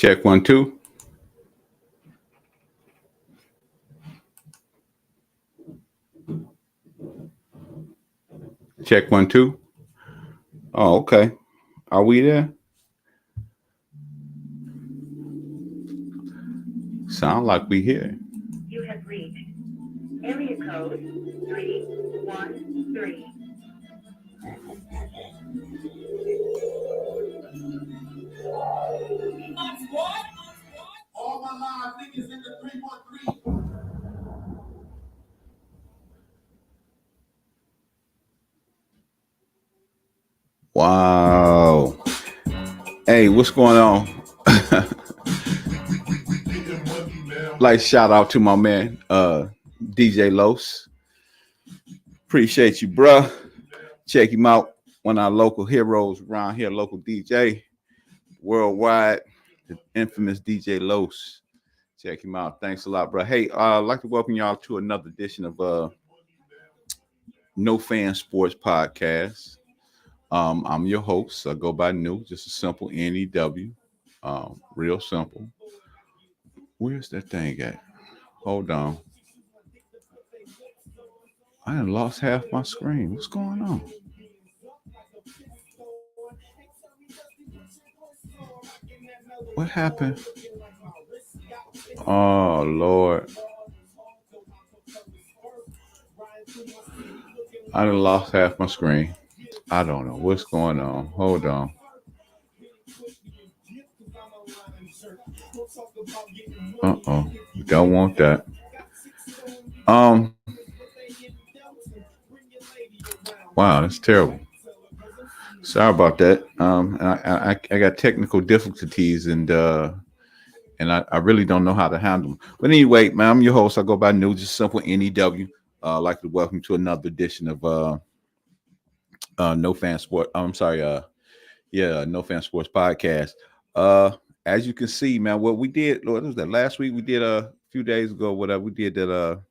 Check 1 2. Check 1 2. Oh, okay. Are we there? Sound like we here. You have reached area code 313. All my live niggas in the 313. Wow. Hey, what's going on? Like, shout out to my man, DJ Los. Appreciate you, bruh. Check him out. One of our local heroes around here, local DJ, worldwide, the infamous DJ Los. Check him out. Thanks a lot, bro. Hey, I'd like to welcome y'all to another edition of No Fan Sports Podcast. I'm your host. I go by New, just a simple NEW. Real simple. Where's that thing at? Hold on. I done lost half my screen. What's going on? What happened? Oh, Lord. I done lost half my screen. I don't know what's going on. Hold on. Uh-oh. Don't want that. Wow, that's terrible. Sorry about that. I got technical difficulties and I really don't know how to handle them. But anyway, man, I'm your host. I go by New, just simple NEW. I'd like to welcome to another edition of No Fan Sport. I'm sorry, No Fan Sports Podcast. As you can see, man, what we did, what was that last week? We did a few days ago, whatever we did that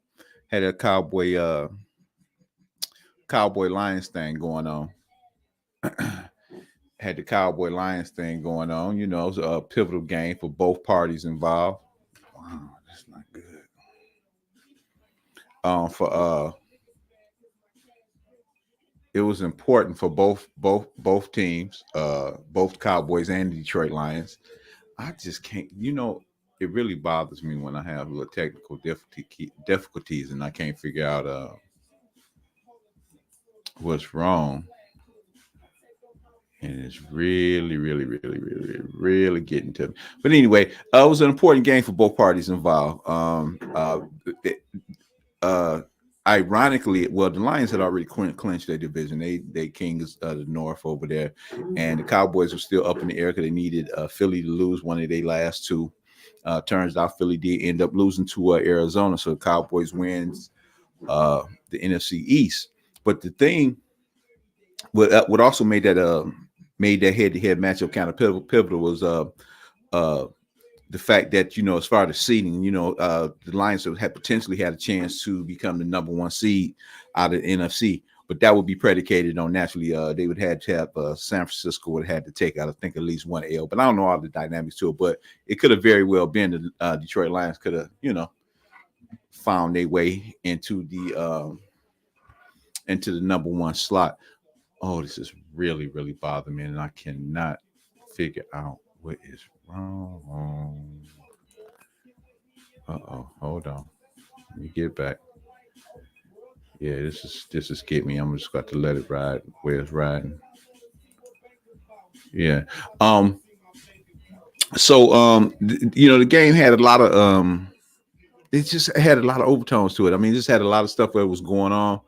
had a Cowboy Lions thing going on. Had the Cowboy Lions thing going on. You know, it was a pivotal game for both parties involved. Wow, that's not good. It was important for both teams, both Cowboys and the Detroit Lions. I just can't, it really bothers me when I have little technical difficulties and I can't figure out what's wrong. And it's really, really, really, really, really getting to me. But anyway, it was an important game for both parties involved. Ironically, well, the Lions had already clinched their division. They kings the North over there, and the Cowboys were still up in the air because they needed Philly to lose one of their last two. Turns out Philly did end up losing to Arizona, so the Cowboys wins the NFC East. But the thing, what also made that head-to-head matchup kind of pivotal was the fact that, as far as seeding, the Lions had potentially had a chance to become the number one seed out of the NFC, but that would be predicated on naturally they would have to have San Francisco would have had to take out, I think, at least one L. But I don't know all the dynamics to it, but it could have very well been the Detroit Lions could have, found their way into the number one slot. Oh, this is really, really bothering me, and I cannot figure out what is wrong. Hold on. Let me get back. Yeah, this is getting me. I'm just got to let it ride where it's riding. Yeah. So the game had a lot of it just had a lot of overtones to it. I mean, it just had a lot of stuff that was going on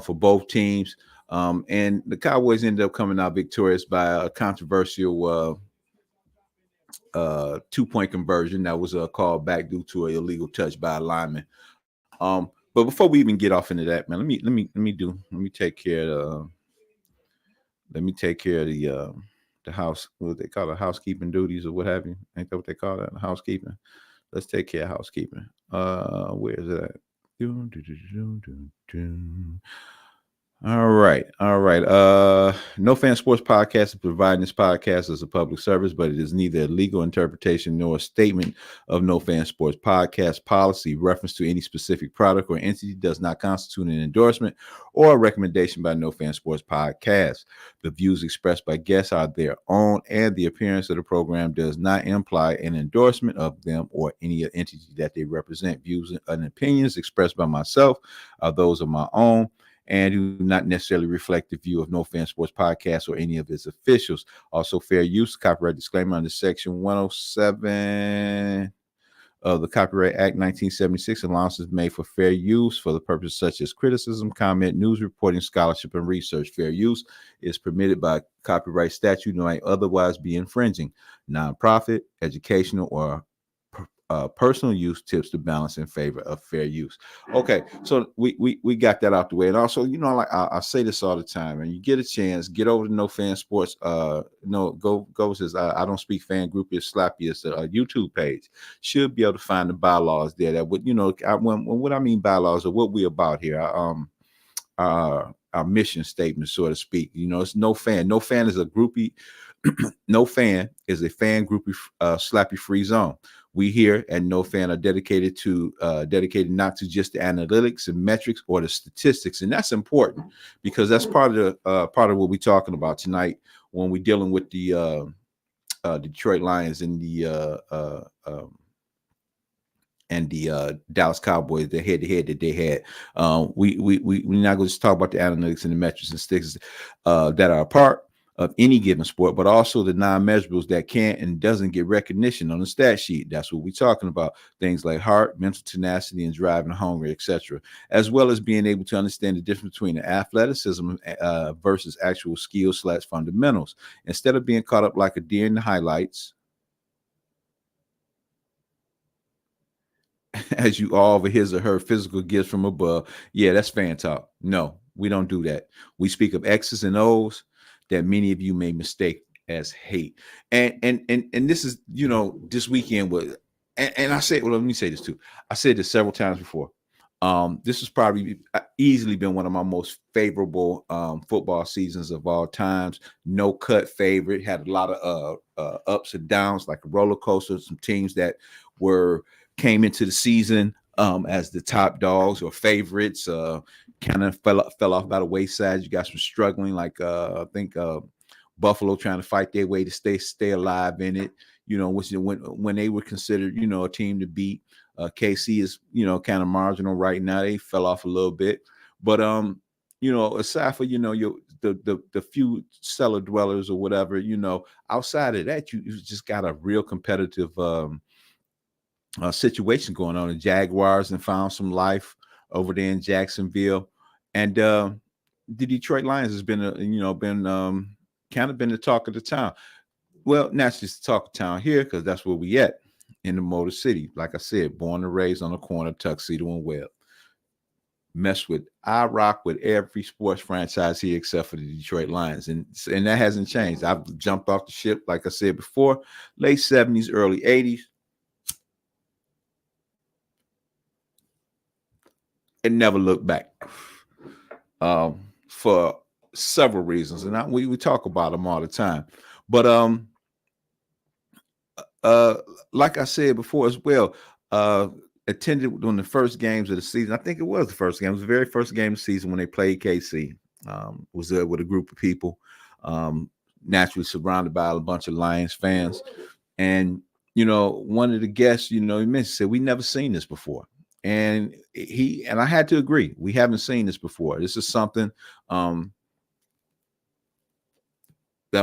for both teams. And the Cowboys ended up coming out victorious by a controversial 2-point conversion that was called back due to an illegal touch by a lineman. But before we even get off into that, man, let me take care of the house, what they call it, housekeeping duties or what have you. Ain't that what they call that? Housekeeping. Let's take care of housekeeping. Where is it at? All right. All right. No Fan Sports Podcast is providing this podcast as a public service, but it is neither a legal interpretation nor a statement of No Fan Sports Podcast policy. Reference to any specific product or entity does not constitute an endorsement or a recommendation by No Fan Sports Podcast. The views expressed by guests are their own, and the appearance of the program does not imply an endorsement of them or any entity that they represent. Views and opinions expressed by myself are those of my own and do not necessarily reflect the view of No Fan Sports Podcast or any of its officials. Also, fair use, copyright disclaimer under Section 107 of the Copyright Act 1976. Allowances made for fair use for the purposes such as criticism, comment, news reporting, scholarship, and research. Fair use is permitted by copyright statute and might otherwise be infringing. Nonprofit, educational, or personal use tips to balance in favor of fair use. Okay, so we got that out the way, and also, like I say this all the time, and you get a chance, get over to No Fan Sports. Go says I don't speak fan group is slappy. It's a YouTube page. Should be able to find the bylaws there. That would what I mean bylaws are what we about here. Our mission statement, so to speak. It's no fan. No fan is a groupie. No fan is a fan groupie slappy free zone. We here at No Fan are dedicated not to just the analytics and metrics or the statistics, and that's important because that's part of what we're talking about tonight when we're dealing with the Detroit Lions and the Dallas Cowboys, the head-to-head that they had. We're not going to talk about the analytics and the metrics and sticks that are a part of any given sport, but also the non-measurables that can and doesn't get recognition on the stat sheet. That's what we're talking about. Things like heart, mental tenacity, and drive and hunger, etc., as well as being able to understand the difference between the athleticism versus actual skills/fundamentals. Instead of being caught up like a deer in the highlights, as you all over his or her physical gifts from above. Yeah, that's fan talk. No, we don't do that. We speak of X's and O's that many of you may mistake as hate. And this is, this weekend was, and I said, well, let me say this too. I said this several times before. This has probably easily been one of my most favorable football seasons of all times. No cut favorite, had a lot of ups and downs, like a roller coaster. Some teams that came into the season as the top dogs or favorites, kind of fell off by the wayside. You got some struggling, like I think Buffalo trying to fight their way to stay alive in it. Which when they were considered, a team to beat. KC is, kind of marginal right now. They fell off a little bit, but aside for the few cellar dwellers or whatever, outside of that, you just got a real competitive situation going on. The Jaguars and found some life over there in Jacksonville, and the Detroit Lions has been kind of been the talk of the town. Well, not just the talk of town here, because that's where we at in the Motor City. Like I said, born and raised on the corner, Tuxedo and Webb. I rock with every sports franchise here except for the Detroit Lions, and that hasn't changed. I've jumped off the ship, like I said before, late 70s, early 80s. And never look back for several reasons, and we talk about them all the time. But like I said before as well, attended on the first games of the season. I think it was the first game. It was the very first game of the season when they played KC. Was there with a group of people, naturally surrounded by a bunch of Lions fans, and one of the guests, he mentioned, said, "We never seen this before." And I had to agree. We haven't seen this before. This is something that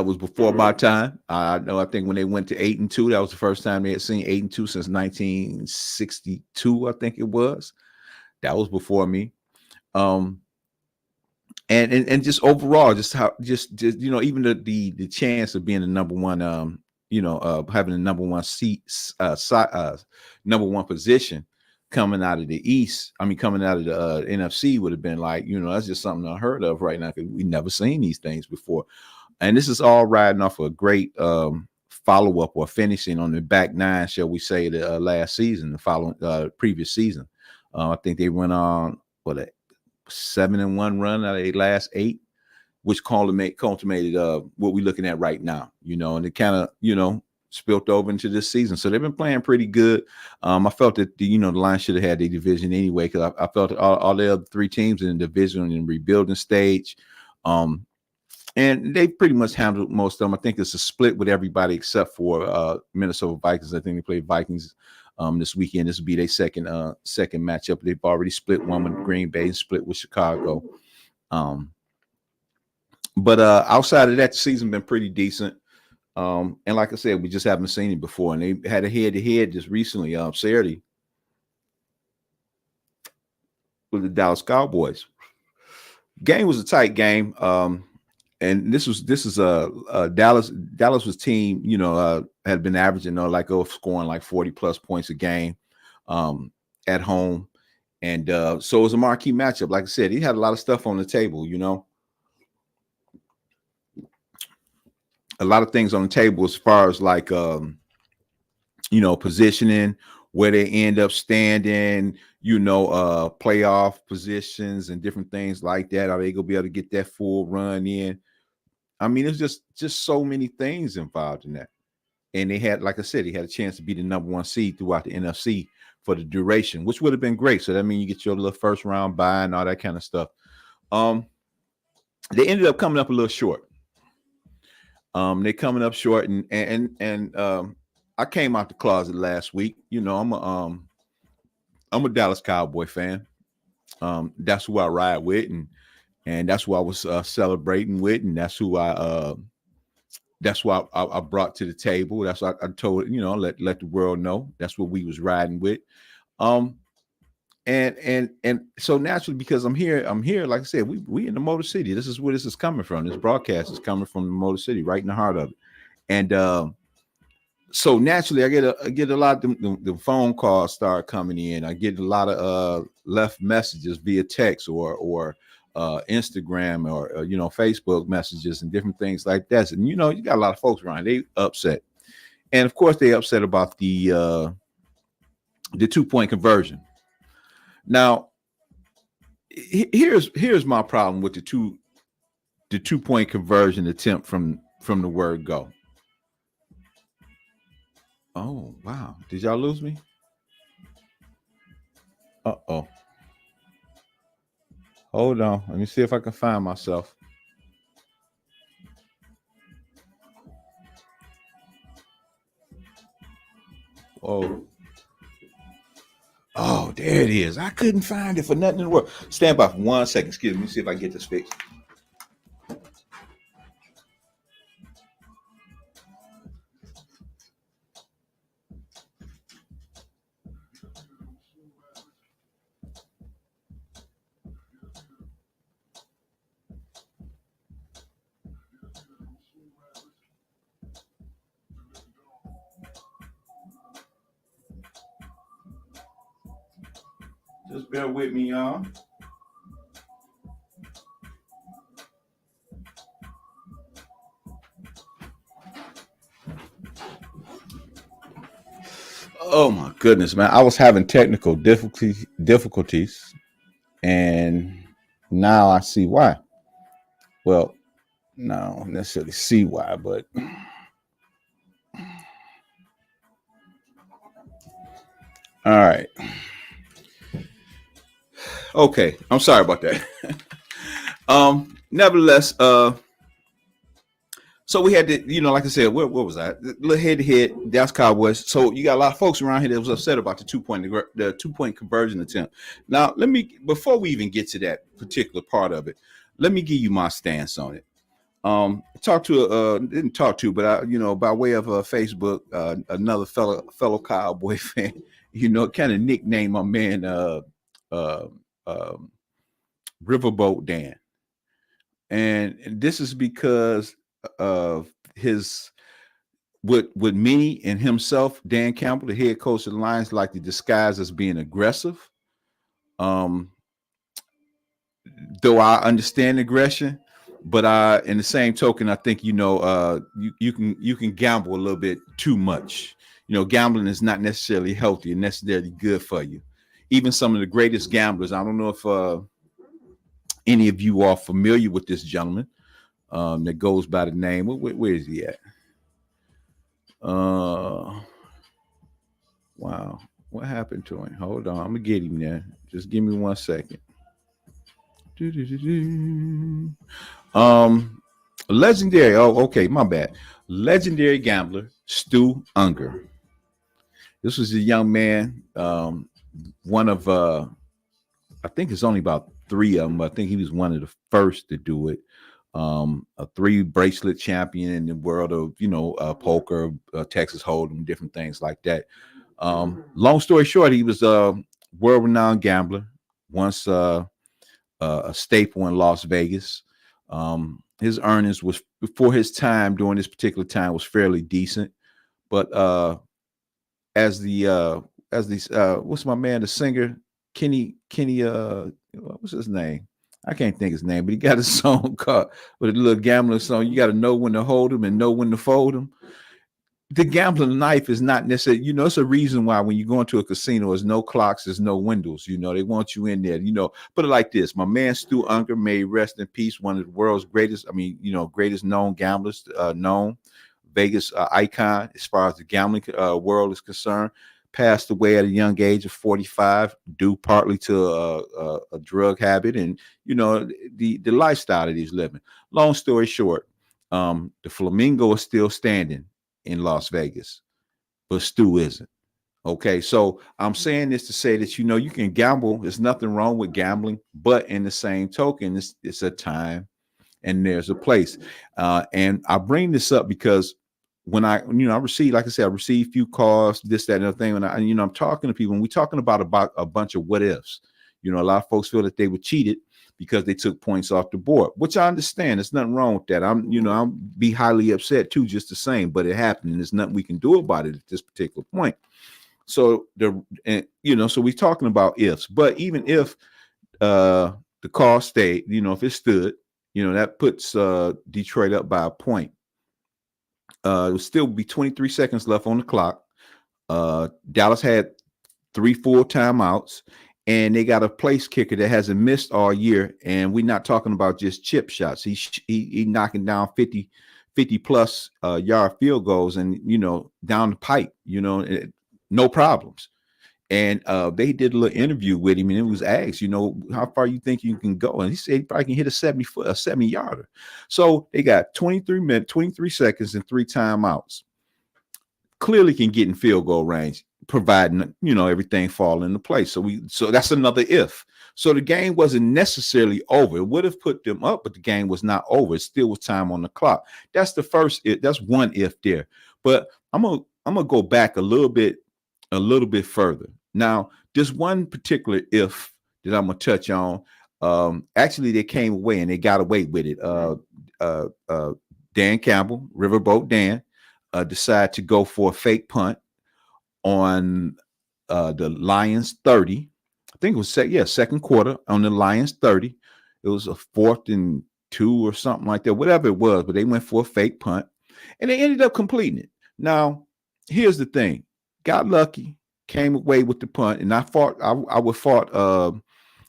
was before my time. I think when they went to 8-2, that was the first time they had seen 8-2 since 1962. I think it was. That was before me. And just overall, just even the chance of being the number one, having the number one seat, number one position. Coming out of the East, coming out of the NFC would have been like, that's just something unheard of right now, because we never seen these things before. And this is all riding off a great follow-up or finishing on the back nine, shall we say, the last season, the previous season. I think they went on 7-1 run out of their last 8, which culminated what we're looking at right now, and it kind of, spilt over into this season. So they've been playing pretty good. I felt that the Lions should have had their division anyway, because I felt that all the other 3 teams in the division in rebuilding stage. And they pretty much handled most of them. I think it's a split with everybody except for Minnesota Vikings. I think they played Vikings this weekend. This will be their second matchup. They've already split one with Green Bay and split with Chicago. But outside of that, the season been pretty decent. And like I said, we just haven't seen it before. And they had a head-to-head just recently, Saturday, with the Dallas Cowboys. Game was a tight game. And this is Dallas. Dallas was team, had been averaging, scoring like 40 plus points a game at home. And so it was a marquee matchup. Like I said, he had a lot of stuff on the table, a lot of things on the table as far as like, positioning, where they end up standing, playoff positions and different things like that. Are they going to be able to get that full run in? I mean, it's just so many things involved in that. And they had, like I said, he had a chance to be the number 1 seed throughout the NFC for the duration, which would have been great. So that means you get your little first round bye and all that kind of stuff. They ended up coming up a little short. They're coming up short, and I came out the closet last week. I'm a Dallas Cowboy fan. That's who I ride with, and that's who I was celebrating with, and that's who I brought to the table. That's what I told let the world know. That's what we was riding with. And so naturally, because I'm here, like I said, we in the Motor City. This is where this is coming from. This broadcast is coming from the Motor City, right in the heart of it. And so naturally, I get a lot of the phone calls start coming in. I get a lot of left messages via text or Instagram or Facebook messages and different things like that. And you got a lot of folks around. They upset, and of course they upset about the 2-point conversion. Now, here's my problem with the 2-point conversion attempt from the word go. Oh, wow. Did y'all lose me? Uh-oh. Hold on. Let me see if I can find myself. Oh, there it is. I couldn't find it for nothing in the world. Stand by for 1 second. Excuse me. Let me see if I can get this fixed. Just bear with me, y'all. Oh my goodness, man. I was having technical difficulties, and now I see why. Well, no, I don't necessarily see why, but all right. Okay, I'm sorry about that. Nevertheless, so we had to, like I said, what was that? Little head-to-head, Dallas Cowboys. So you got a lot of folks around here that was upset about the 2-point conversion attempt. Now, before we even get to that particular part of it, let me give you my stance on it. Didn't talk to, but I, by way of Facebook, another fellow Cowboy fan, kind of nicknamed my man Riverboat Dan, and this is because of his what many and himself, Dan Campbell, the head coach of the Lions, like to disguise as being aggressive. Though I understand aggression, but in the same token, I think you can gamble a little bit too much. Gambling is not necessarily healthy and necessarily good for you. Even some of the greatest gamblers, I don't know if any of you are familiar with this gentleman that goes by the name. Where is he at? Wow, what happened to him? Hold on, I'm gonna get him there. Just give me 1 second. Legendary. Oh, okay, my bad. Legendary gambler Stu Unger. This was a young man. One of I think it's only about 3 of them. I think he was one of the first to do it. A 3 bracelet champion in the world of poker, Texas Hold'em, different things like that. Long story short, he was a world-renowned gambler. Once a staple in Las Vegas. His earnings was before his time during this particular time was fairly decent, but as what's my man, the singer Kenny what's his name? I can't think his name, but he got a song called with a little gambling song. You got to know when to hold him and know when to fold him. The gambling life is not necessarily, it's a reason why when you go into a casino, there's no clocks, there's no windows, they want you in there, put it like this. My man, Stu Unger, may rest in peace, one of the world's greatest, greatest known gamblers, known Vegas icon, as far as the gambling world is concerned, passed away at a young age of 45, due partly to a drug habit and, the lifestyle that he's living. Long story short, the Flamingo is still standing in Las Vegas, but Stu isn't. Okay, so I'm saying this to say that you can gamble. There's nothing wrong with gambling, but in the same token, it's a time and there's a place. And I bring this up because when I receive, like I said, I receive few calls, this, that, and other thing. And I'm talking to people, and we're talking about a bunch of what ifs. A lot of folks feel that they were cheated because they took points off the board, which I understand. There's nothing wrong with that. I'm be highly upset too, just the same, but it happened and there's nothing we can do about it at this particular point. So so we're talking about ifs, but even if the call stayed, if it stood, that puts Detroit up by a point. It would still be 23 seconds left on the clock. Dallas had 3 full timeouts. And they got a place kicker that hasn't missed all year. And we're not talking about just chip shots. He knocking down 50 plus yard field goals and, down the pipe, no problems. And they did a little interview with him and it was asked, how far you think you can go? And he said he probably can hit a 70 yarder. So they got 23 seconds and 3 timeouts. Clearly can get in field goal range, providing everything fall into place. So that's another if. So the game wasn't necessarily over. It would have put them up, but the game was not over. It still was time on the clock. That's the first if. That's one if there. But I'm gonna go back a little bit further. Now, this one particular if that I'm gonna touch on. Actually, they came away and they got away with it. Dan Campbell, Riverboat Dan, decided to go for a fake punt on the Lions 30. I think it was second quarter on the Lions 30. It was a 4th and 2 or something like that, whatever it was, but they went for a fake punt and they ended up completing it. Now, here's the thing. Got lucky, came away with the punt, and I would fault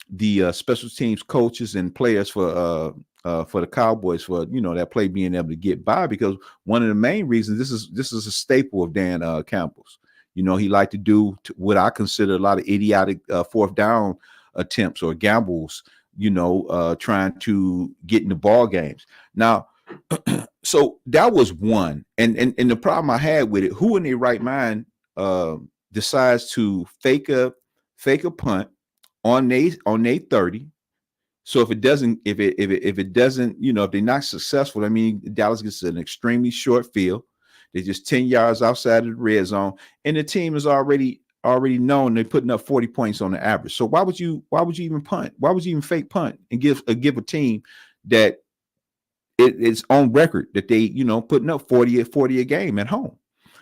the special teams coaches and players for the Cowboys for that play being able to get by, because one of the main reasons this is a staple of Dan Campbell's. He liked to do what I consider a lot of idiotic 4th down attempts or gambles, trying to get in the ball games. Now, so that was one. And the problem I had with it, who in their right mind decides to fake a punt on they 30. So if it doesn't, if they're not successful, I mean, Dallas gets an extremely short field. They're just 10 yards outside of the red zone, and the team is already known they're putting up 40 points on the average. So why would you even punt? Why would you even fake punt and give a team that it's on record that they putting up 40 a game at home?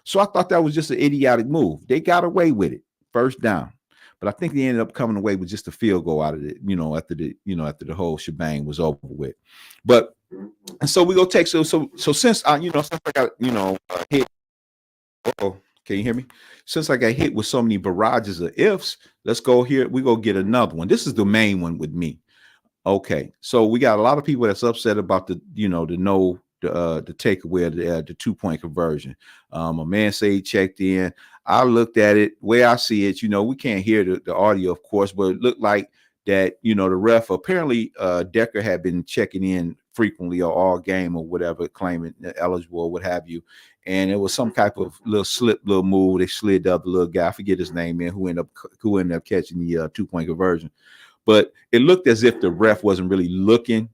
So I thought that was just an idiotic move. They got away with it, first down. But I think they ended up coming away with just a field goal out of it, after the whole shebang was over with. But and so we go take so since I got hit. Uh-oh, can you hear me? Since I got hit with so many barrages of ifs, let's go here. We go get another one. This is the main one with me. Okay, so we got a lot of people that's upset about the takeaway of the 2-point conversion. A man say he checked in. I looked at it way I see it. We can't hear the audio, of course, but it looked like that. The ref apparently Decker had been checking in frequently or all game or whatever, claiming eligible or what have you. And it was some type of little move. They slid the other little guy, I forget his name, man, who ended up catching the 2-point conversion. But it looked as if the ref wasn't really looking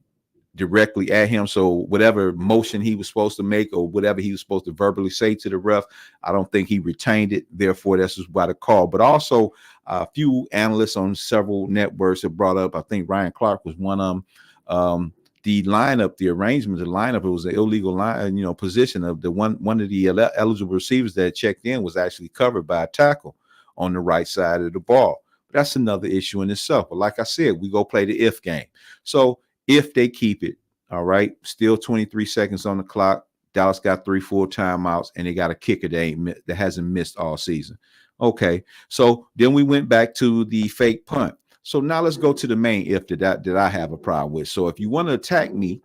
directly at him. So whatever motion he was supposed to make or whatever he was supposed to verbally say to the ref, I don't think he retained it. Therefore, that's just why the call. But also a few analysts on several networks have brought up, I think Ryan Clark was one of them, the lineup, the arrangement, the lineup, it was an illegal line, position of the one of the eligible receivers that checked in was actually covered by a tackle on the right side of the ball. That's another issue in itself. But like I said, we go play the if game. So if they keep it, all right, still 23 seconds on the clock. Dallas got 3 full timeouts, and they got a kicker that hasn't missed all season. Okay, so then we went back to the fake punt. So now let's go to the main if that I have a problem with. So if you want to attack me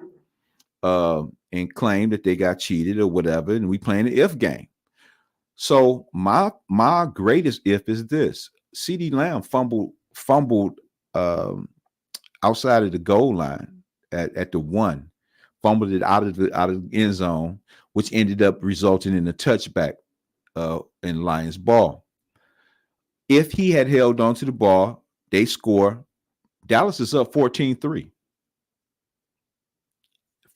and claim that they got cheated or whatever, and we playing the if game. So my greatest if is this. CD Lamb fumbled outside of the goal line at the 1, fumbled it out of the end zone, which ended up resulting in a touchback in Lions ball. If he had held on to the ball, they score. Dallas is up 14-3.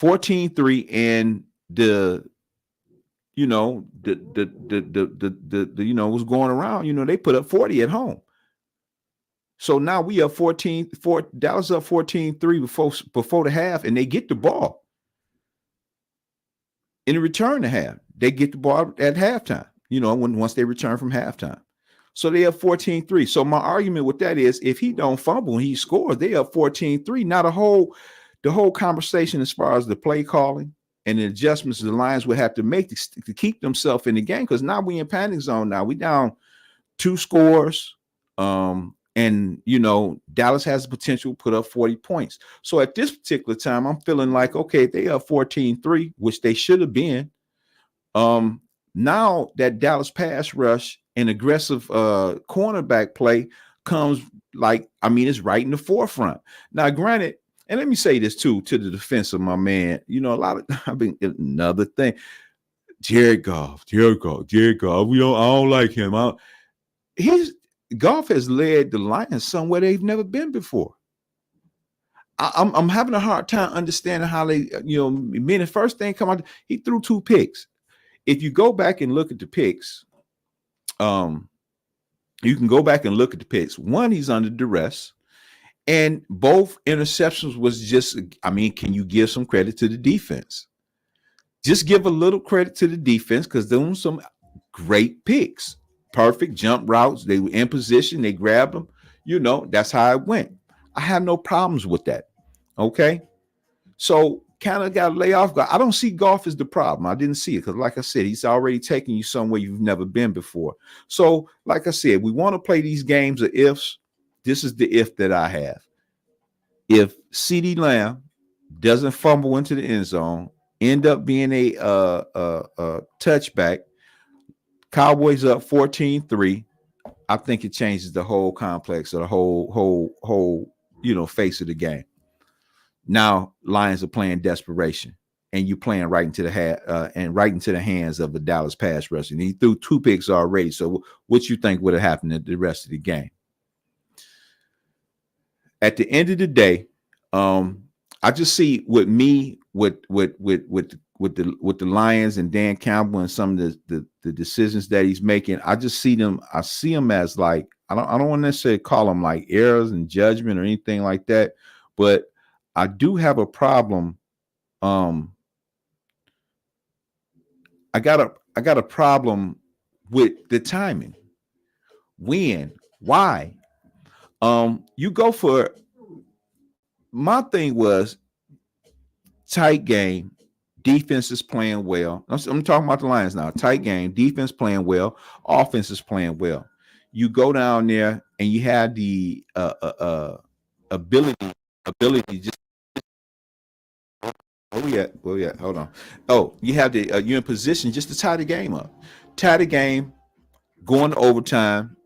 14-3, and was going around, they put up 40 at home. So now we up 14-4, Dallas up 14-3 before the half, and they get the ball. In the return to half, they get the ball at halftime, once they return from halftime. So they up 14-3. So my argument with that is if he don't fumble and he scores, they up 14-3. Now the whole conversation as far as the play calling and the adjustments the Lions would have to make to keep themselves in the game, because now we in panic zone. Now we down 2 scores. And Dallas has the potential to put up 40 points. So at this particular time, I'm feeling like, okay, they are 14-3, which they should have been. Now that Dallas pass rush and aggressive cornerback play comes it's right in the forefront. Now, granted, and let me say this too, to the defense of my man, another thing, Jared Goff. I don't like him. Goff has led the Lions somewhere they've never been before. I'm having a hard time understanding how they, the first thing come out, he threw 2 picks. If you go back and look at the picks, you can go back and look at the picks. One, he's under duress, and both interceptions was just, can you give some credit to the defense? Just give a little credit to the defense, because there were some great picks. Perfect jump routes. They were in position. They grabbed them. That's how it went. I have no problems with that. Okay. So kind of got to lay off. I don't see Goff as the problem. I didn't see it because, like I said, he's already taking you somewhere you've never been before. So, like I said, we want to play these games of ifs. This is the if that I have. If CD Lamb doesn't fumble into the end zone, end up being a touchback, Cowboys up 14-3. I think it changes the whole complex or the whole face of the game. Now Lions are playing desperation, and you playing right into the hands of the Dallas pass rush. And he threw 2 picks already. So what you think would have happened at the rest of the game? At the end of the day, I just see with the Lions and Dan Campbell and some of the decisions that he's making. I just see them. I see them as like, I don't want to necessarily call them like errors in judgment or anything like that, but I do have a problem. I got a problem with the timing. When? Why? You go for, my thing was tight game. Defense is playing well. I'm talking about the Lions now. Tight game. Defense playing well. Offense is playing well. You go down there and you have the ability ability just where we at? Hold on. Oh, you have the you're in position just to tie the game up. Tie the game, going to overtime,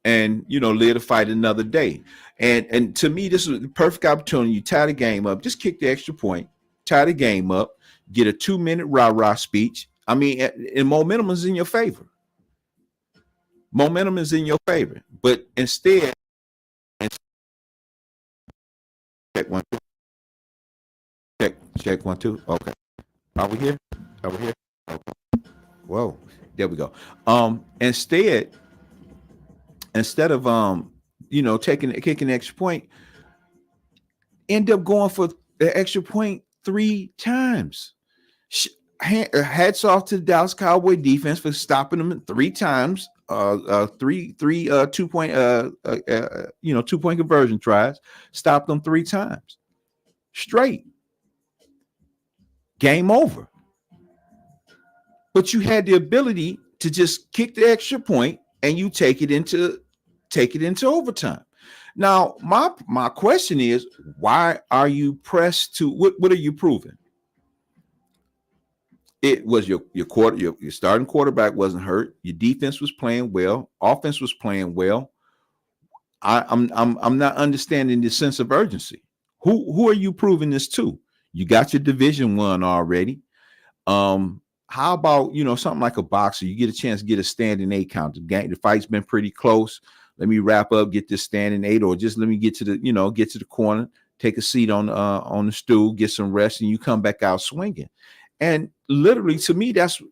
and live to fight another day. And to me, this is the perfect opportunity. You tie the game up, just kick the extra point, tie the game up, get a 2-minute rah-rah speech. I mean, and momentum is in your favor. Momentum is in your favor. But instead, check 1 2. Check 1 2. Okay. Are we here? Okay. Whoa. There we go. Instead of kicking the extra point, end up going for the extra point 3 times. Hats off to the Dallas Cowboy defense for stopping them 3 times. 2-point 2-point conversion tries. Stopped them 3 times straight. Game over. But you had the ability to just kick the extra point and you take it into overtime. Now, my question is, why are you pressed to what are you proving? It was your starting quarterback wasn't hurt. Your defense was playing well. Offense was playing well. I'm not understanding the sense of urgency. Who are you proving this to? You got your Division 1 already. How about something like a boxer? You get a chance to get a standing 8 count. The fight's been pretty close. Let me wrap up, get this standing 8, or just let me get to the corner, take a seat on the stool, get some rest, and you come back out swinging. And literally, to me, that's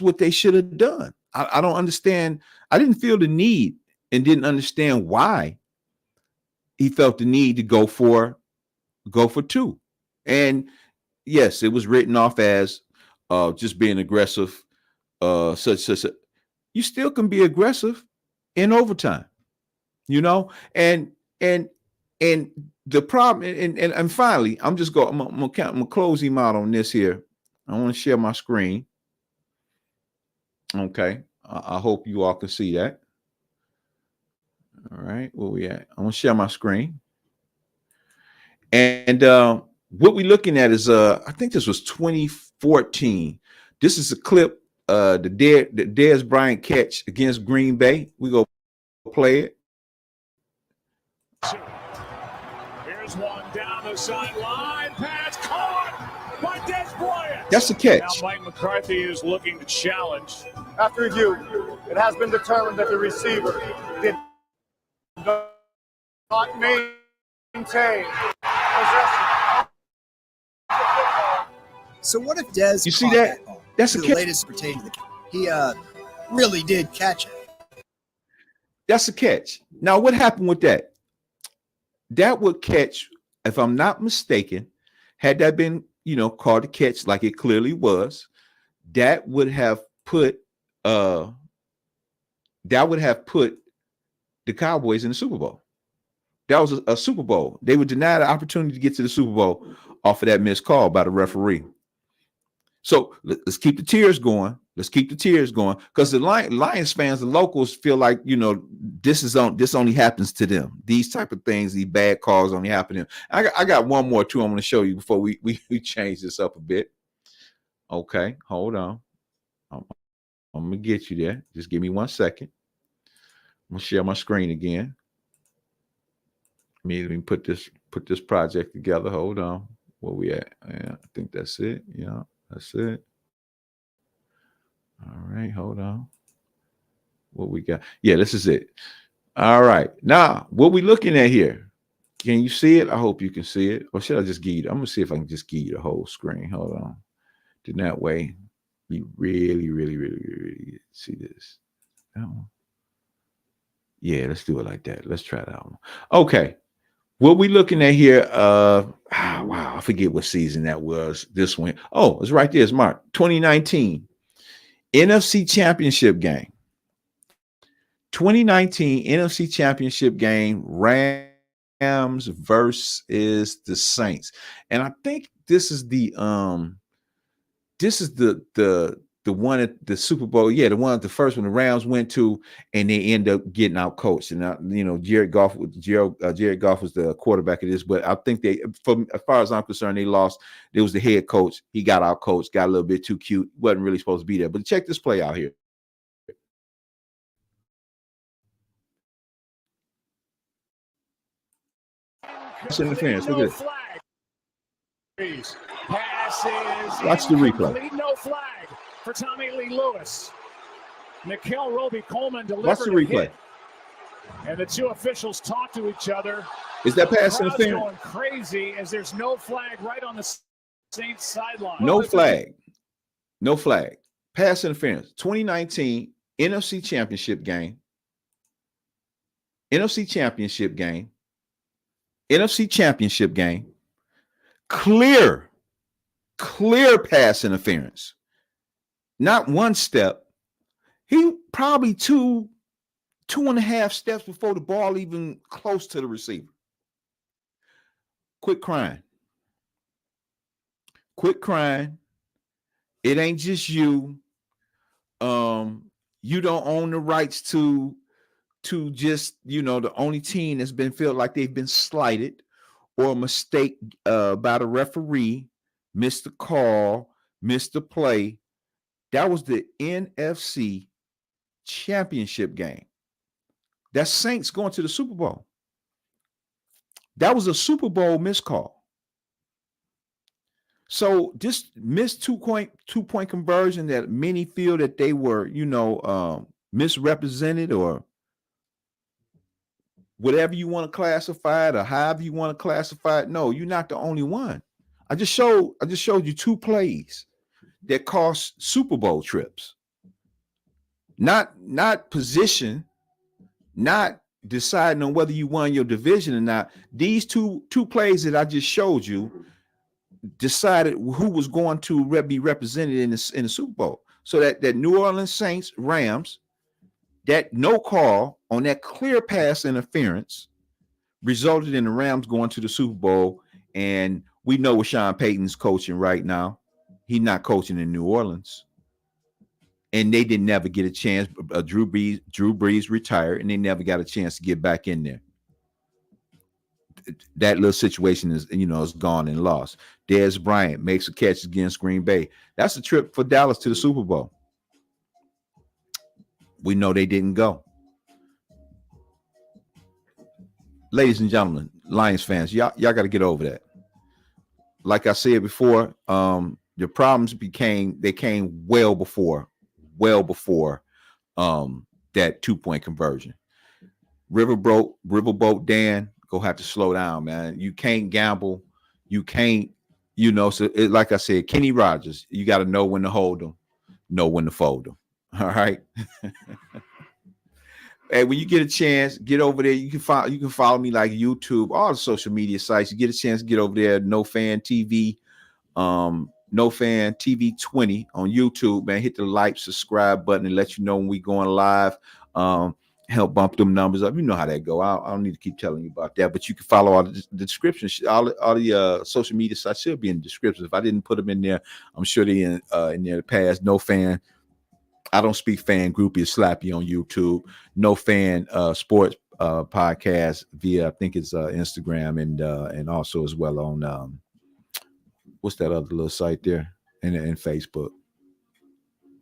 what they should have done. I don't understand. I didn't feel the need and didn't understand why he felt the need to go for 2. And yes, it was written off as just being aggressive. Such. You still can be aggressive in overtime, and the problem, and finally, I'm gonna close him out on this here. I want to share my screen. Okay, I hope you all can see that. All right, where we at? I'm gonna share my screen, and what we're looking at is I think this was 2014. This is a clip, the Dez Bryant catch against Green Bay. We go play it. Here's one down the sideline. Pass caught by Dez Bryant. That's a catch. Now Mike McCarthy is looking to challenge. After review, it has been determined that the receiver did not maintain possession. So what if Dez? You see that? That's a the catch. latest pertaining to the he really did catch it. That's a catch. Now, what happened with that? That would catch, if I'm not mistaken, had that been called a catch like it clearly was, that would have put the Cowboys in the Super Bowl. That was a Super Bowl. They were denied the opportunity to get to the Super Bowl off of that missed call by the referee. So let's keep the tears going. Let's keep the tears going, because the Lions fans, the locals, feel like this only happens to them. These type of things, these bad calls, only happen to them. I got one more too. I'm going to show you before we change this up a bit. Okay, hold on. I'm gonna get you there. Just give me 1 second. I'm gonna share my screen again. Let me put this project together. Hold on. Where we at? Yeah, I think that's it. Yeah, that's it. All right, hold on. What we got? Yeah, this is it. All right. Now, what we looking at here? Can you see it? I hope you can see it. Or should I just give you? I'm gonna see if I can just give you the whole screen. Hold on. Then that way, you really, really, really, really see this. That one. Yeah, let's do it like that. Let's try that one. Okay. What we looking at here? Wow, I forget what season that was. This one. Oh, it's right there. It's marked 2019 NFC Championship game. 2019 NFC Championship game. Rams versus the Saints, and I think this is the the one at the Super Bowl, the one at the first one the Rams went to, and they end up getting out coached. And Jared Goff was the quarterback of this, but I think from as far as I'm concerned, they lost. There was the head coach. He got out coached, got a little bit too cute, wasn't really supposed to be there. But check this play out here. Interference. Look at it. Passes. Watch the replay. No flag for Tommy Lee Lewis. Nikhil Roby-Coleman delivered. Watch the replay. And the two officials talk to each other. Is that pass interference? Going crazy as there's no flag right on the Saints sideline. No flag. No flag. Pass interference. 2019 NFC Championship game. NFC Championship game. Clear pass interference. Not one step. He probably two and a half steps before the ball even close to the receiver. Quit crying. It ain't just you. You don't own the rights to just, the only team that's been felt like they've been slighted or a mistake by the referee, missed the call, missed the play. That was the NFC Championship game. That's Saints going to the Super Bowl. That was a Super Bowl miscall. So this missed two-point conversion that many feel that they were, misrepresented or whatever you want to classify it or however you want to classify it. No, you're not the only one. I just showed you two plays that cost Super Bowl trips. Not position, not deciding on whether you won your division or not. These two plays that I just showed you decided who was going to be represented in the Super Bowl. So that New Orleans Saints Rams, that no call on that clear pass interference resulted in the Rams going to the Super Bowl. And we know what Sean Payton's coaching right now. He's not coaching in New Orleans. And they didn't never get a chance. Drew Brees retired, and they never got a chance to get back in there. That little situation is gone and lost. Dez Bryant makes a catch against Green Bay. That's a trip for Dallas to the Super Bowl. We know they didn't go. Ladies and gentlemen, Lions fans, y'all got to get over that. Like I said before, the problems came well before that 2-point conversion. Riverboat Dan, go have to slow down, man. You can't gamble. You can't, like I said, Kenny Rogers, you got to know when to hold them, know when to fold them. All right. Hey, when you get a chance, get over there. You can follow me like YouTube, all the social media sites. You get a chance, get over there. No Fan TV, No Fan TV 20 on YouTube, man. Hit the like, subscribe button, and let you know when we going live. Help bump them numbers up. You know how that go. I don't need to keep telling you about that, but you can follow all the descriptions. All the social media sites should be in the description. If I didn't put them in there, I'm sure they in there the past. No Fan. I don't speak fan groupie slappy on YouTube. No Fan sports podcast via, I think it's Instagram and also as well on what's that other little site there and Facebook.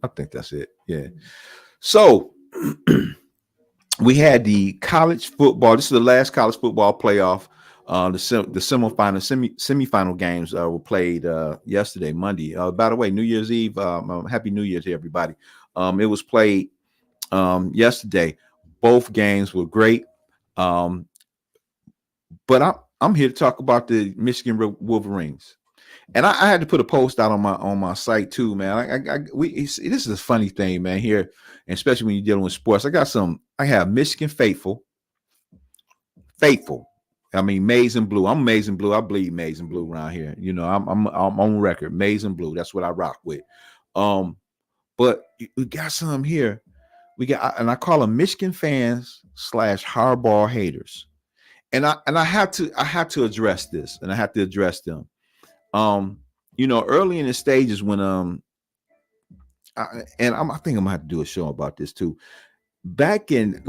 I think that's it. Yeah. So we had the college football. This is the last college football playoff. The semifinal games were played yesterday, Monday. By the way, New Year's Eve. Happy New Year to everybody. It was played yesterday. Both games were great. But I'm here to talk about the Michigan Wolverines. And I had to put a post out on my site too, man. This is a funny thing, man. Here, and especially when you're dealing with sports, I have Michigan faithful. I mean, maize and blue. I'm maize and blue. I bleed maize and blue around here. I'm on record. Maize and blue. That's what I rock with. But we got some here. And I call them Michigan fans / hardball haters. And I have to address this, and I have to address them. Early in the stages when I think I'm gonna have to do a show about this too. Back in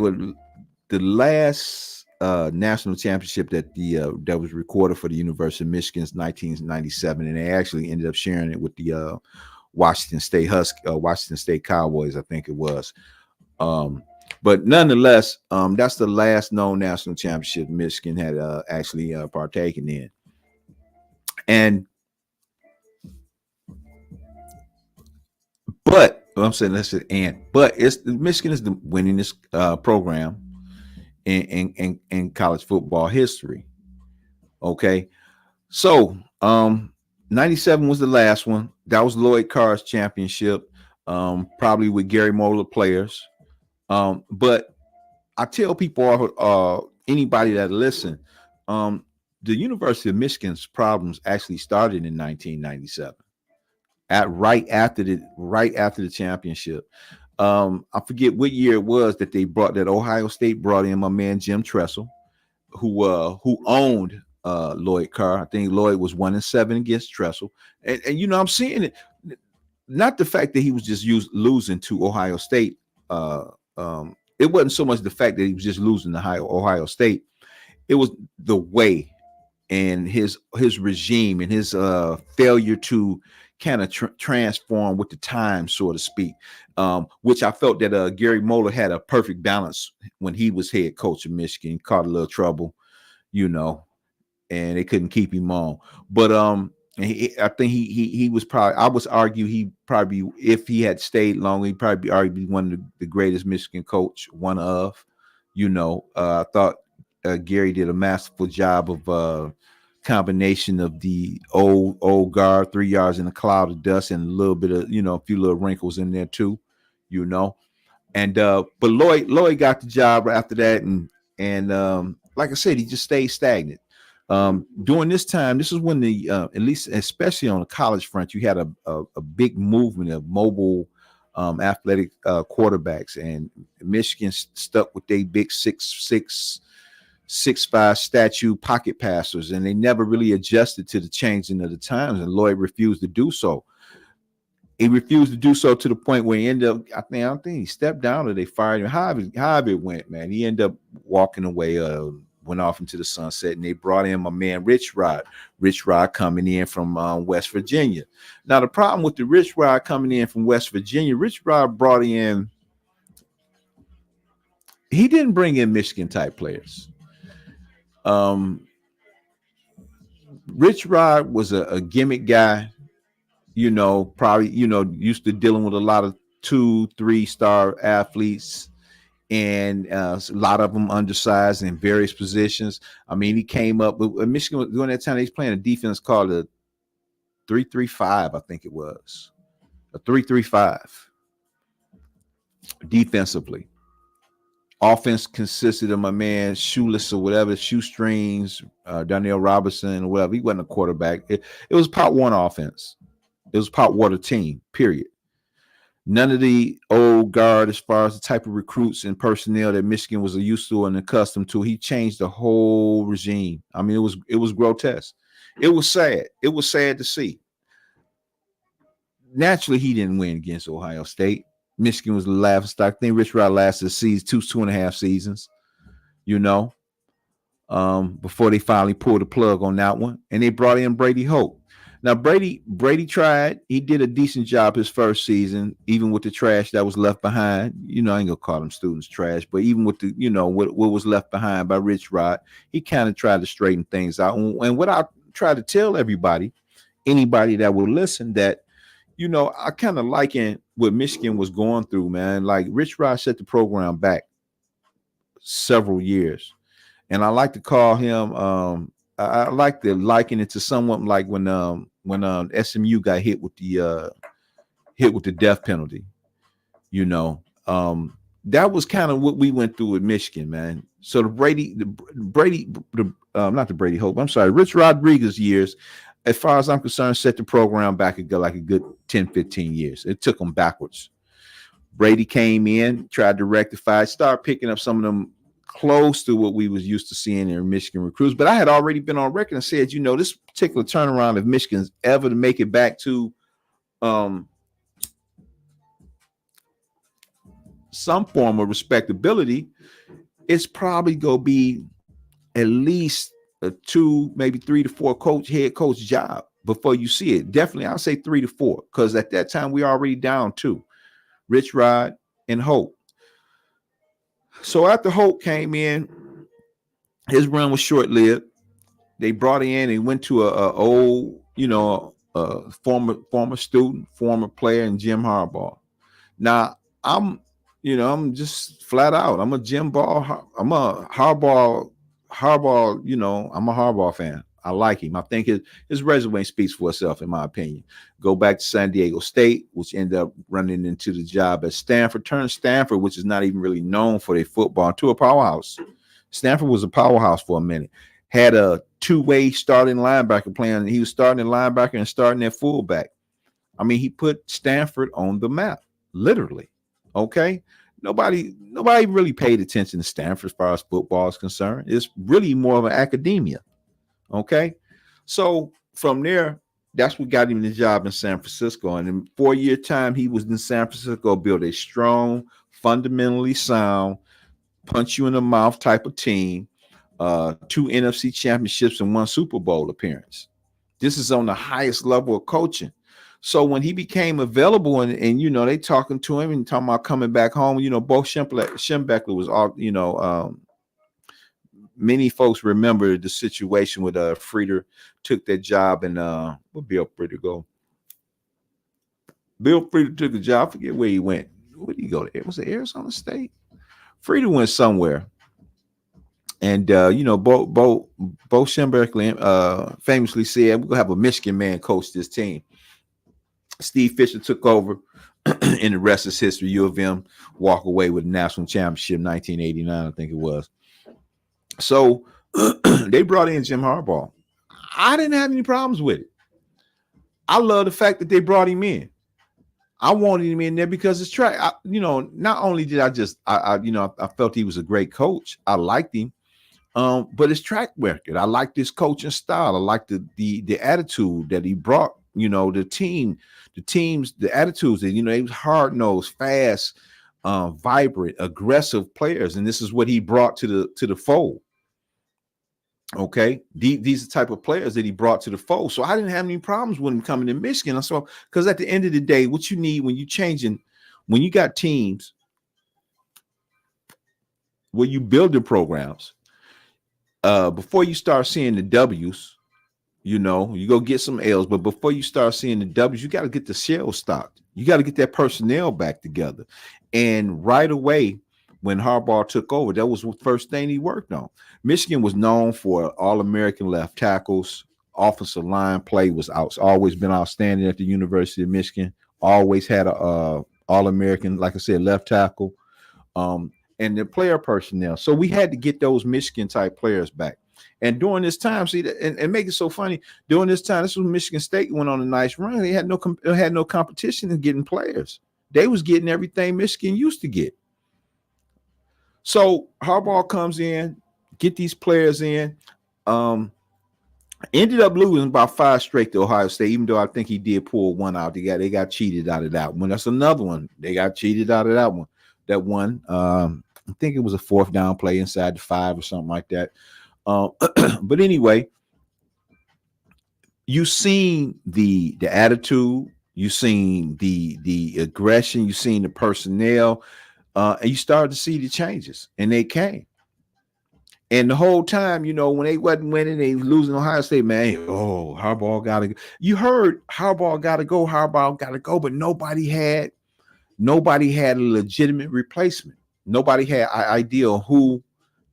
the last national championship that was recorded for the University of Michigan's 1997, and they actually ended up sharing it with the Washington State Cowboys, I think it was. But nonetheless, that's the last known national championship Michigan had actually partaken in. And but I'm saying but it's Michigan is the winningest program in college football history. Okay, so 97 was the last one. That was Lloyd Carr's championship, probably with Gary Moeller players. But I tell people, anybody that listen, the University of Michigan's problems actually started in 1997, right after the championship. I forget what year it was that Ohio State brought in my man Jim Tressel, who owned Lloyd Carr. I think Lloyd was 1-7 against Tressel, and I'm seeing it. Not the fact that he was just losing to Ohio State. It wasn't so much the fact that he was just losing to Ohio State. It was the way and his regime and his failure to kind of transform with the time, so to speak, which I felt that Gary Moeller had a perfect balance when he was head coach of Michigan. He caught a little trouble, and they couldn't keep him on. But I think he was probably, I would argue he probably, if he had stayed longer, he'd probably be arguably one of the greatest Michigan coach, I thought Gary did a masterful job of combination of the old guard, 3 yards in a cloud of dust, and a little bit of, a few little wrinkles in there too, and but Lloyd got the job after that, and like I said, he just stayed stagnant. During this time, this is when at least especially on the college front, you had a big movement of mobile athletic quarterbacks, and Michigan stuck with their big 6'5" statue pocket passers, and they never really adjusted to the changing of the times, and Lloyd refused to do so. He refused to do so to the point where he ended up, I think he stepped down or they fired him. However it went, man. He ended up walking away, went off into the sunset, and they brought in my man Rich Rod coming in from West Virginia. Now, the problem with the Rich Rod coming in from West Virginia, Rich Rod brought in, he didn't bring in Michigan type players. Rich Rod was a gimmick guy, probably, used to dealing with a lot of 2-3 star athletes, and a lot of them undersized in various positions. I mean, he came up with Michigan during that time. He was playing a defense called a 3-3-5, I think it was a 3-3-5 defensively. Offense consisted of my man Shoeless or whatever, Shoestrings, Darnell Robinson or whatever. He wasn't a quarterback. It was part one offense. It was part water team, period. None of the old guard, as far as the type of recruits and personnel that Michigan was used to and accustomed to. He changed the whole regime. I mean, it was grotesque. It was sad. It was sad to see. Naturally, he didn't win against Ohio State. Michigan was the laughing stock. I think Rich Rod lasted a season, 2.5 seasons, before they finally pulled the plug on that one. And they brought in Brady Hoke. Now, Brady tried. He did a decent job his first season, even with the trash that was left behind. I ain't gonna call them students trash, but even with the, what was left behind by Rich Rod, he kind of tried to straighten things out. And what I try to tell everybody, anybody that will listen, that I kind of liken what Michigan was going through, man. Like Rich Rod set the program back several years, and I like to call him. I like to liken it to somewhat like when SMU got hit with the death penalty. That was kind of what we went through with Michigan, man. So Rich Rodriguez years, as far as I'm concerned, set the program back like a good 10, 15 years. It took them backwards. Brady came in, tried to rectify, start picking up some of them close to what we was used to seeing in Michigan recruits. But I had already been on record and said, this particular turnaround, if Michigan's ever to make it back to some form of respectability, it's probably gonna be at least a 2, maybe 3 to 4 head coach job before you see it. Definitely, I'll say 3 to 4, because at that time we already down 2, Rich Rod and Hope. So after Hope came in, his run was short-lived. They brought in and went to a old, former student, former player, and Jim Harbaugh. Now I'm just flat out. I'm a Harbaugh. I'm a Harbaugh fan. I like him. I think his resume speaks for itself, in my opinion. Go back to San Diego State, which ended up running into the job at Stanford. Turned Stanford, which is not even really known for their football, into a powerhouse. Stanford was a powerhouse for a minute. Had a 2-way starting linebacker playing. He was starting at linebacker and starting at fullback. I mean, he put Stanford on the map, literally. Okay. Nobody really paid attention to Stanford as far as football is concerned. It's really more of an academia. Okay. So from there, that's what got him the job in San Francisco. And in 4-year time, he was in San Francisco, built a strong, fundamentally sound, punch you in the mouth type of team, 2 NFC championships and 1 Super Bowl appearance. This is on the highest level of coaching. So when he became available and they talking to him and talking about coming back home, both Schembechler was all, many folks remember the situation with Frieder took that job, and where Bill Frieder go? Bill Frieder took the job. I forget where he went. Where did he go? Was it Arizona State? Frieder went somewhere. And Bo Schembechler famously said, "We're gonna have a Michigan man coach this team." Steve Fisher took over, and the rest is history. U of M walk away with a national championship in 1989, I think it was. So they brought in Jim Harbaugh. I didn't have any problems with it. I love the fact that they brought him in. I wanted him in there because it's track. Not only did I felt he was a great coach. I liked him. But his track record, I like this coaching style. I like the attitude that he brought. The attitudes that he was hard-nosed, fast, vibrant, aggressive players, and this is what he brought to the fold. Okay, these are the type of players that he brought to the fold. So I didn't have any problems with him coming to Michigan. So because at the end of the day, what you need when you got teams where you build the programs. Before you start seeing the W's, you go get some L's, but before you start seeing the W's, you got to get the shell stocked. You got to get that personnel back together. And right away, when Harbaugh took over, that was the first thing he worked on. Michigan was known for All-American left tackles. Offensive line play was always been outstanding at the University of Michigan. Always had a All-American, like I said, left tackle. And the player personnel. So we had to get those Michigan type players back. And during this time, and make it so funny, during this time, this was Michigan State went on a nice run. They had no competition in getting players. They was getting everything Michigan used to get. So Harbaugh comes in, get these players in. Ended up losing about 5 straight to Ohio State, even though I think he did pull one out. They got cheated out of that one. That's another one. They got cheated out of that one. That one, I think it was a 4th down play inside the 5 or something like that. But anyway, you seen the attitude, you seen the aggression, you seen the personnel, and you started to see the changes, and they came. And the whole time, when they wasn't winning, they was losing Ohio State, man. Oh, Harbaugh got to go. You heard Harbaugh got to go, but nobody had a legitimate replacement. Nobody had an idea of who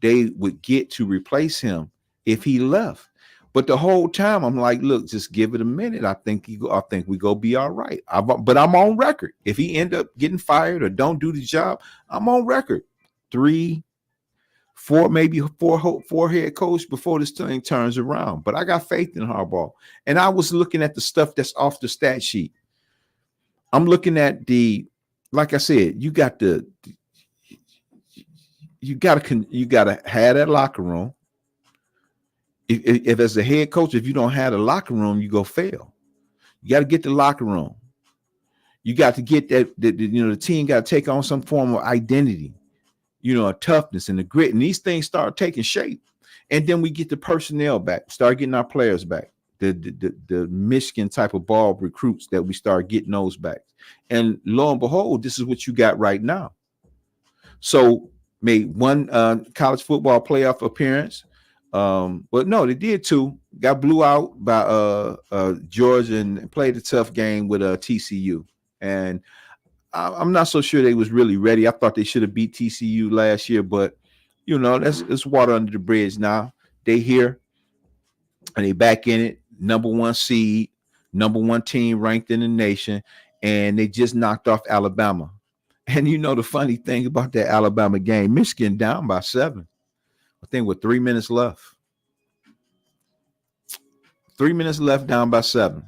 they would get to replace him if he left. But the whole time, I'm like, look, just give it a minute. I think we go be all right. But I'm on record. If he end up getting fired or don't do the job, I'm on record. 3, 4, maybe 4 head coach before this thing turns around. But I got faith in Harbaugh. And I was looking at the stuff that's off the stat sheet. I'm looking at like I said, you got to have that locker room. If as a head coach, if you don't have a locker room, you go fail. You got to get the locker room. You got to get that, the team got to take on some form of identity, a toughness and the grit. And these things start taking shape. And then we get the personnel back, start getting our players back. The Michigan type of ball recruits that we start getting those back. And lo and behold, this is what you got right now. So made one college football playoff appearance. But no, they did two. Got blew out by Georgia and played a tough game with TCU. And I'm not so sure they was really ready. I thought they should have beat TCU last year, but it's water under the bridge now. They here and they back in it. Number 1 seed, number 1 team ranked in the nation, and they just knocked off Alabama. And the funny thing about that Alabama game, Michigan down by 7. I think with 3 minutes left. 3 minutes left, down by 7.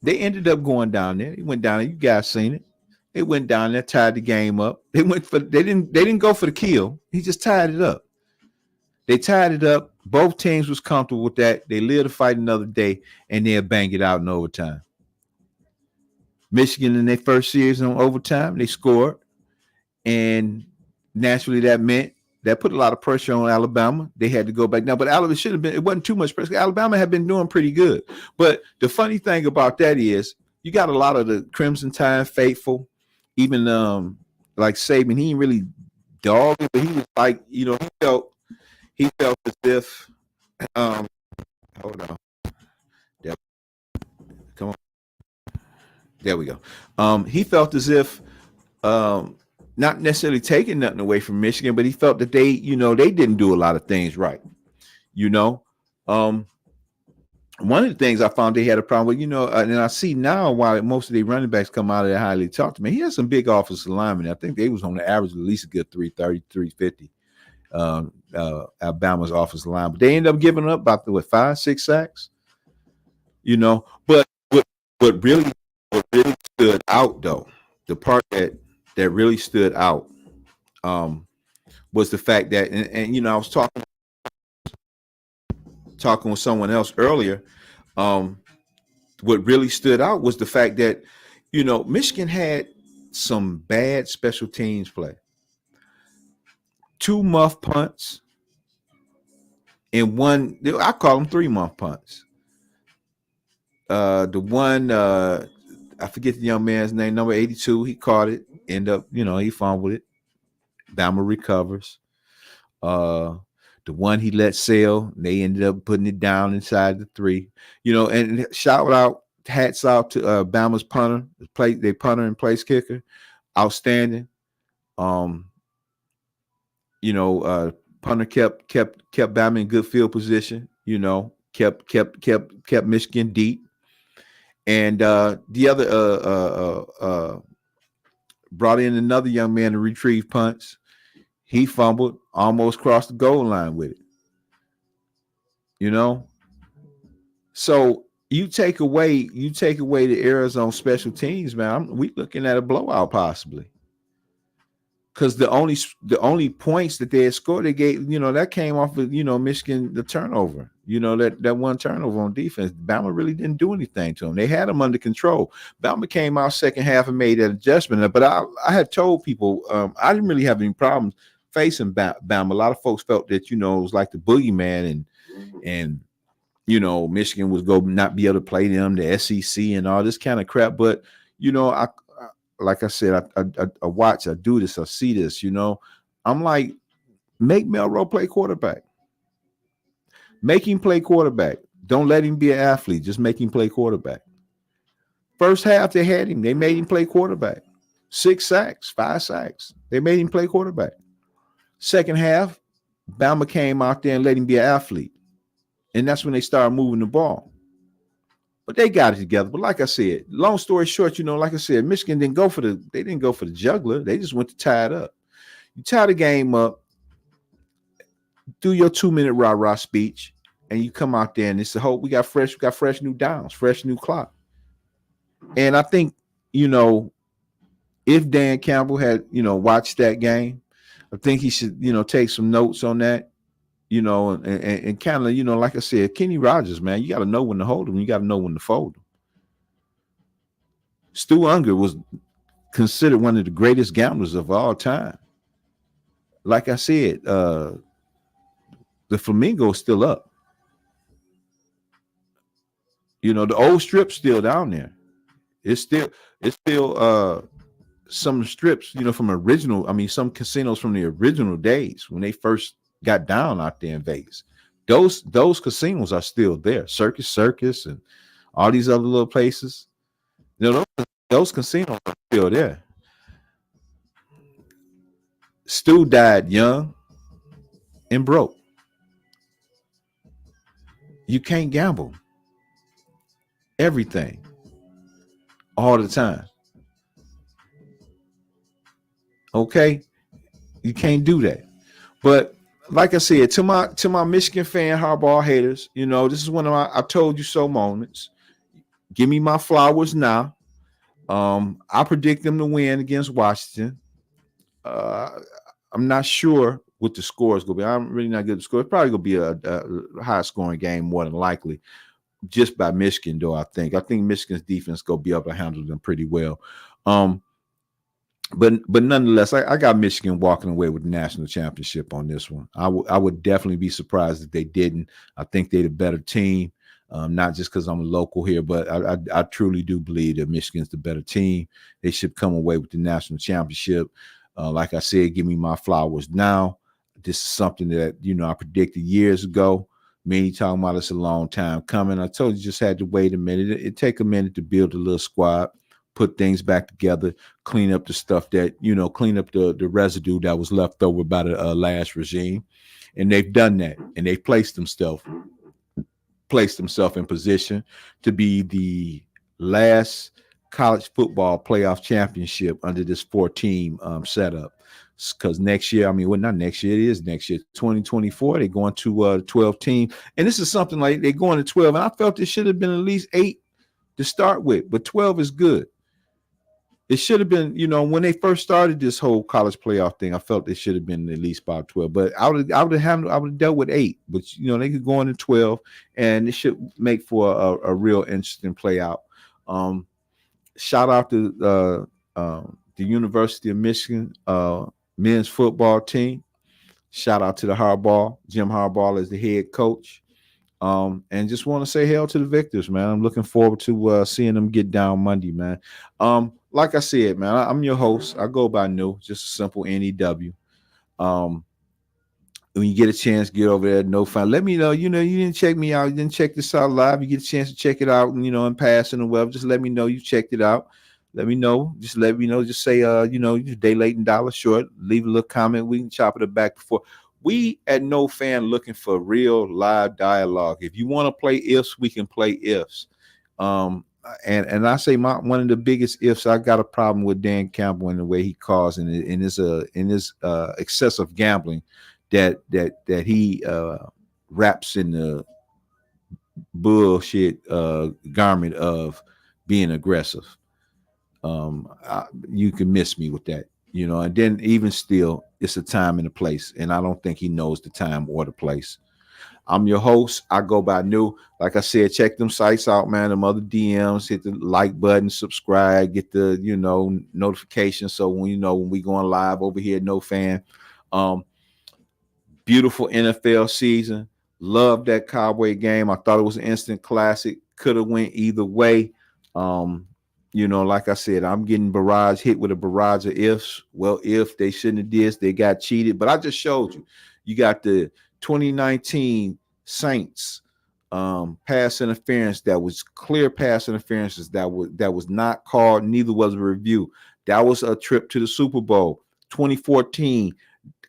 They ended up going down there. They went down there. You guys seen it. They went down there, tied the game up. They didn't go for the kill. He just tied it up. They tied it up. Both teams was comfortable with that. They lived to fight another day, and they'll bang it out in overtime. Michigan in their first series on overtime, they scored. And naturally that put a lot of pressure on Alabama. They had to go back now, but Alabama should have been, it wasn't too much pressure. Alabama had been doing pretty good. But the funny thing about that is you got a lot of the Crimson Tide faithful, even like Saban, he ain't really dogged it, but he was like, he felt as if hold on. Come on. There we go. He felt as if not necessarily taking nothing away from Michigan, but he felt that they didn't do a lot of things right. One of the things I found they had a problem with, and I see now why most of the running backs come out of there highly talked to me. He has some big offensive linemen. I think they was on the average at least a good 330, 350. Alabama's offensive line, but they ended up giving up about 5-6 sacks. But what really stood out though, the part that really stood out was the fact that, and I was talking with someone else earlier. What really stood out was the fact that, Michigan had some bad special teams play. 2 muff punts and one, I call them 3 muff punts. The one, I forget the young man's name, number 82, he caught it, end up, he fumbled it. Bama recovers. The one he let sail, they ended up putting it down inside the 3. And hats out to Bama's punter, they punter and place kicker, outstanding. Punter kept Bama in good field position. Kept Michigan deep. And the other brought in another young man to retrieve punts. He fumbled, almost crossed the goal line with it. So you take away the errors on special teams, man. We looking at a blowout possibly. Because the only points that they had scored, they gave, that came off of, Michigan, the turnover, that one turnover on defense. Bama really didn't do anything to them. They had them under control. Bama came out second half and made that adjustment. But I had told people I didn't really have any problems facing Bama. A lot of folks felt that, it was like the Boogeyman and Michigan was going to not be able to play them, the SEC and all this kind of crap. But, like I said, I watch, I do this, I see this, I'm like, make Melrose play quarterback. Make him play quarterback. Don't let him be an athlete. Just make him play quarterback. First half, they had him. They made him play quarterback. 6 sacks, 5 sacks. They made him play quarterback. Second half, Bama came out there and let him be an athlete. And that's when they started moving the ball. But they got it together. But like I said, long story short, like I said, Michigan didn't go for the jugular. They just went to tie it up. You tie the game up, do your 2-minute rah-rah speech, and you come out there and it's the whole, we got fresh new downs, fresh new clock. And I think, if Dan Campbell had, watched that game, I think he should, take some notes on that. And kind of, like I said, Kenny Rogers, man, you got to know when to hold him. You got to know when to fold him. Stu Unger was considered one of the greatest gamblers of all time. Like I said, the Flamingo is still up. The old strip's still down there. It's still some of the strips, from original. I mean, some casinos from the original days when they first got down out there in Vegas. Those casinos are still there. Circus, and all these other little places. Those casinos are still there. Stu died young and broke. You can't gamble everything all the time. Okay, you can't do that. But like I said, to my Michigan fan hardball haters, this is one of my I told you so moments. Give me my flowers now. I predict them to win against Washington. I'm not sure what the score is going to be. I'm really not good at the score. It's probably going to be a high scoring game more than likely, just by Michigan, though. I think Michigan's defense going to be able to handle them pretty well. But nonetheless, I got Michigan walking away with the national championship on this one. I would definitely be surprised if they didn't. I think they're the better team, not just because I'm a local here, but I truly do believe that Michigan's the better team. They should come away with the national championship. Like I said, give me my flowers now. This is something that, I predicted years ago. Many talking about it's a long time coming. I told you just had to wait a minute. It take a minute to build a little squad, put things back together, clean up the stuff that, clean up the residue that was left over by the last regime. And they've done that. And they've placed themselves in position to be the last college football playoff championship under this 4-team setup. Because next year, not next year, it is next year, 2024, they're going to 12 team. And this is something like they're going to 12. And I felt it should have been at least 8 to start with, but 12 is good. It should have been, when they first started this whole college playoff thing, I felt it should have been at least about 12. But I would have dealt with 8. But they could go into 12, and it should make for a real interesting play out. Shout out to the University of Michigan men's football team. Shout out to the Jim Harbaugh as the head coach. And just want to say hail to the victors, man. I'm looking forward to seeing them get down Monday, man. Like I said, man, I'm your host. I go by New, just a simple NEW. When you get a chance, get over there. No fun. Let me know. You didn't check me out. You didn't check this out live. You get a chance to check it out, in passing or whatever. Just let me know you checked it out. Let me know. Just let me know. Just say, day late and dollar short. Leave a little comment. We can chop it back before. We at No Fan looking for real live dialogue. If you want to play ifs, we can play ifs. And I say one of the biggest ifs, I got a problem with Dan Campbell and the way he calls in his excessive gambling that he wraps in the bullshit garment of being aggressive. You can miss me with that, and then even still, it's a time and a place, and I don't think he knows the time or the place. I'm your host. I go by New. Like I said, check them sites out, man. Them other DMs, hit the like button, subscribe, get the notifications. So when we going live over here, No Fan. Beautiful NFL season. Love that Cowboy game. I thought it was an instant classic. Could have went either way. Like I said, I'm getting hit with a barrage of ifs. Well, if they shouldn't have did, they got cheated. But I just showed you. You got the 2019 Saints pass interference that was clear pass interferences that was not called. Neither was a review. That was a trip to the Super Bowl. 2014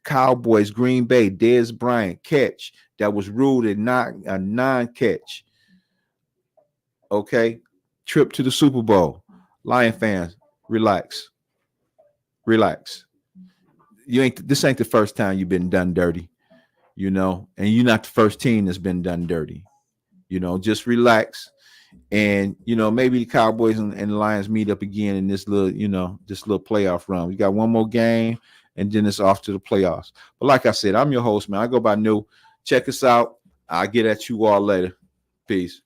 Cowboys Green Bay Dez Bryant catch that was ruled a non-catch. Okay, trip to the Super Bowl. Lion fans, relax. This ain't the first time you've been done dirty, and you're not the first team that's been done dirty. Just relax. And maybe the Cowboys and the Lions meet up again in this little playoff run. We got one more game, and then it's off to the playoffs. But like I said, I'm your host, man. I go by New. Check us out. I'll get at you all later. Peace.